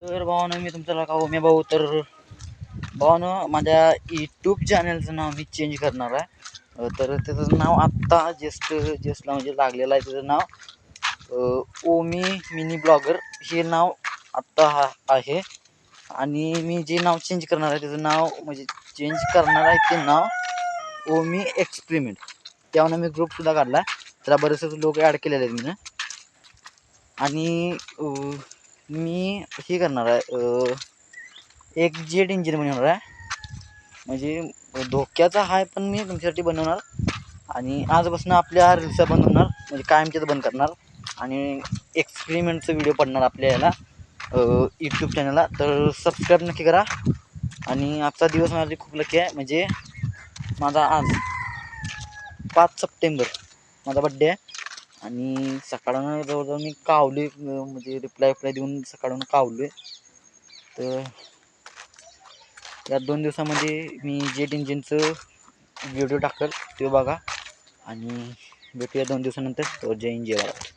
तर भावानं मी तुमचा का उमे भाऊ. तर भावानं माझ्या यूट्यूब चॅनलचं नाव मी चेंज करणार आहे. तर त्याचं नाव आत्ता जस्टला म्हणजे लागलेलं आहे. त्याचं नाव ओमी मिनी ब्लॉगर हे नाव आत्ता आहे. आणि मी जे नाव चेंज करणार आहे त्याचं नाव म्हणजे चेंज करणार आहे ते नाव ओमी एक्सपेरिमेंट. त्यामुळे मी ग्रुपसुद्धा काढला आहे. त्याला बरेचसे लोक ॲड केलेले आहेत मी. आणि मी हे करणार आहे एक जेट इंजिन बनवणार आहे. म्हणजे धोक्याचा आहे पण मी तुमच्यासाठी बनवणार. आणि आजपासून आपल्या रील्स बनवणार म्हणजे कायमच्याच बंद करणार. आणि एक्सपेरिमेंटचं व्हिडिओ पडणार आपल्या याला यूट्यूब चॅनलला. तर सबस्क्राईब नक्की करा. आणि आजचा दिवस माझी खूप लकी आहे. म्हणजे माझा आज 5 सप्टेंबर माझा बड्डे आहे. आणि सकाळनं जवळजवळ मी कावले म्हणजे रिप्लाय देऊन सकाळून कावलो आहे. तर या 2 दिवसामध्ये मी जेट इंजिनचं व्हिडिओ टाकेल ते बघा. आणि भेटूया 2 दिवसानंतर. तो जय हिंद जय भारत.